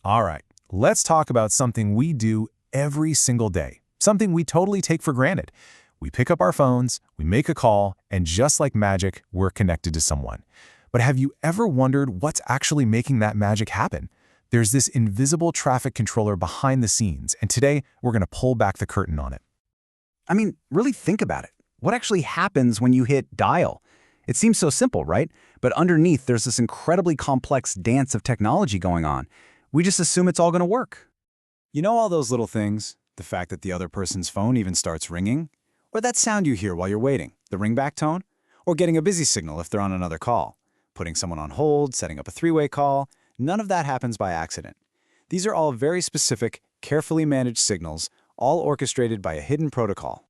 All right, let's talk about something we do every single day, something we totally take for granted. We pick up our phones, we make a call, and just like magic, we're connected to someone. But have you ever wondered what's actually making that magic happen? There's this invisible traffic controller behind the scenes, and today we're going to pull back the curtain on it. I mean, really think about it. What actually happens when you hit dial? It seems so simple, right? But underneath, there's this incredibly complex dance of technology going on. We just assume it's all going to work. You know all those little things? The fact that the other person's phone even starts ringing? Or that sound you hear while you're waiting, the ringback tone? Or getting a busy signal if they're on another call? Putting someone on hold, setting up a three-way call? None of that happens by accident. These are all very specific, carefully managed signals, all orchestrated by a hidden protocol.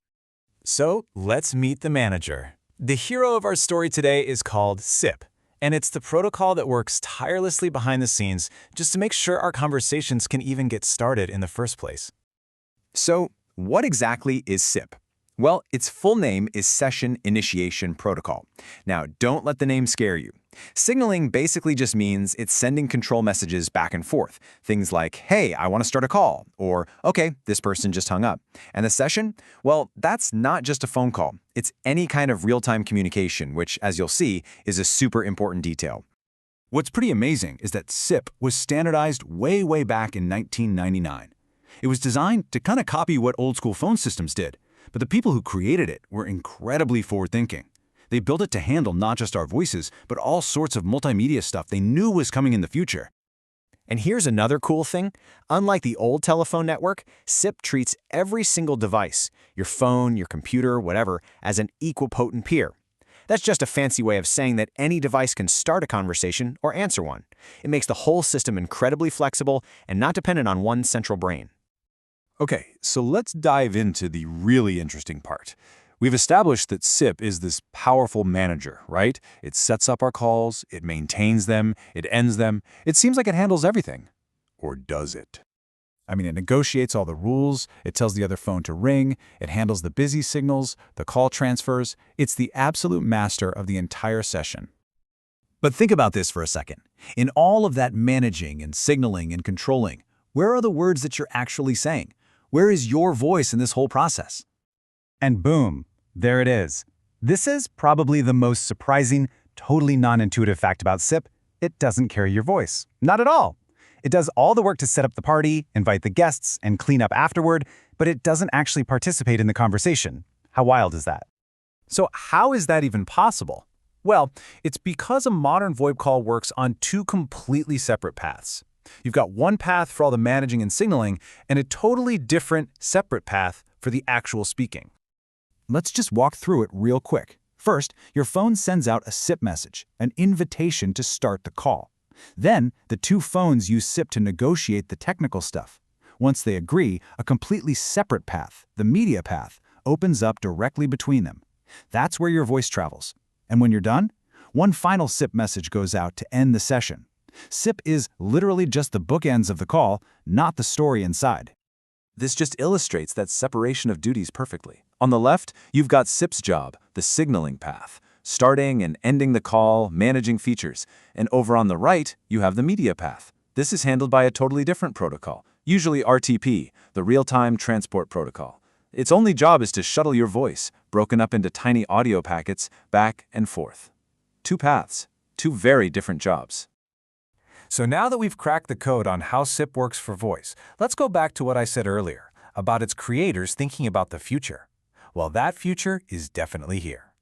So let's meet the manager. The hero of our story today is called SIP, and it's the protocol that works tirelessly behind the scenes just to make sure our conversations can even get started in the first place. So, what exactly is SIP? Well, its full name is Session Initiation Protocol. Now, don't let the name scare you. Signaling basically just means it's sending control messages back and forth. Things like, hey, I want to start a call, or, okay, this person just hung up. And the session? Well, that's not just a phone call. It's any kind of real-time communication, which, as you'll see, is a super important detail. What's pretty amazing is that SIP was standardized way back in 1999. It was designed to kind of copy what old-school phone systems did, but the people who created it were incredibly forward-thinking. They built it to handle not just our voices, but all sorts of multimedia stuff they knew was coming in the future. And here's another cool thing. Unlike the old telephone network, SIP treats every single device, your phone, your computer, whatever, as an equipotent peer. That's just a fancy way of saying that any device can start a conversation or answer one. It makes the whole system incredibly flexible and not dependent on one central brain. Okay, so let's dive into the really interesting part. We've established that SIP is this powerful manager, right? It sets up our calls, it maintains them, it ends them. It seems like it handles everything. Or does it? I mean, it negotiates all the rules, it tells the other phone to ring, it handles the busy signals, the call transfers. It's the absolute master of the entire session. But think about this for a second. In all of that managing and signaling and controlling, where are the words that you're actually saying? Where is your voice in this whole process? And boom, there it is. This is probably the most surprising, totally non-intuitive fact about SIP. It doesn't carry your voice. Not at all. It does all the work to set up the party, invite the guests, and clean up afterward, but it doesn't actually participate in the conversation. How wild is that? So how is that even possible? Well, it's because a modern VoIP call works on two completely separate paths. You've got one path for all the managing and signaling, and a totally different, separate path for the actual speaking. Let's just walk through it real quick. First, your phone sends out a SIP message, an invitation to start the call. Then, the two phones use SIP to negotiate the technical stuff. Once they agree, a completely separate path, the media path, opens up directly between them. That's where your voice travels. And when you're done, one final SIP message goes out to end the session. SIP is literally just the bookends of the call, not the story inside. This just illustrates that separation of duties perfectly. On the left, you've got SIP's job, the signaling path, starting and ending the call, managing features. And over on the right, you have the media path. This is handled by a totally different protocol, usually RTP, the real-time transport protocol. Its only job is to shuttle your voice, broken up into tiny audio packets, back and forth. Two paths, two very different jobs. So now that we've cracked the code on how SIP works for voice, let's go back to what I said earlier about its creators thinking about the future. Well, that future is definitely here.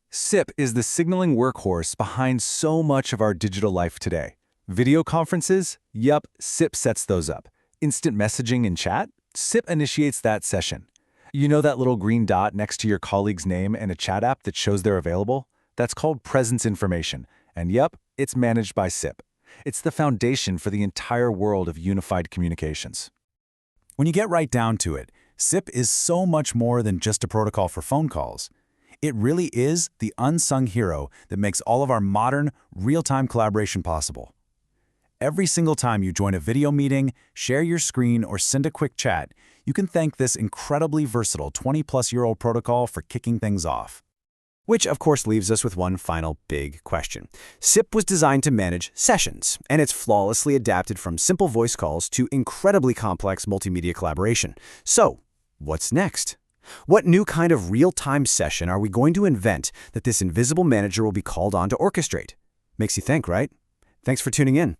SIP is the signaling workhorse behind so much of our digital life today. Video conferences? Yup, SIP sets those up. Instant messaging and chat? SIP initiates that session. You know that little green dot next to your colleague's name in a chat app that shows they're available? That's called presence information. And yup, it's managed by SIP. It's the foundation for the entire world of unified communications. When you get right down to it, SIP is so much more than just a protocol for phone calls. It really is the unsung hero that makes all of our modern, real-time collaboration possible. Every single time you join a video meeting, share your screen, or send a quick chat, you can thank this incredibly versatile 20-plus-year-old protocol for kicking things off. Which, of course, leaves us with one final big question. SIP was designed to manage sessions, and it's flawlessly adapted from simple voice calls to incredibly complex multimedia collaboration. So, what's next? What new kind of real-time session are we going to invent that this invisible manager will be called on to orchestrate? Makes you think, right? Thanks for tuning in.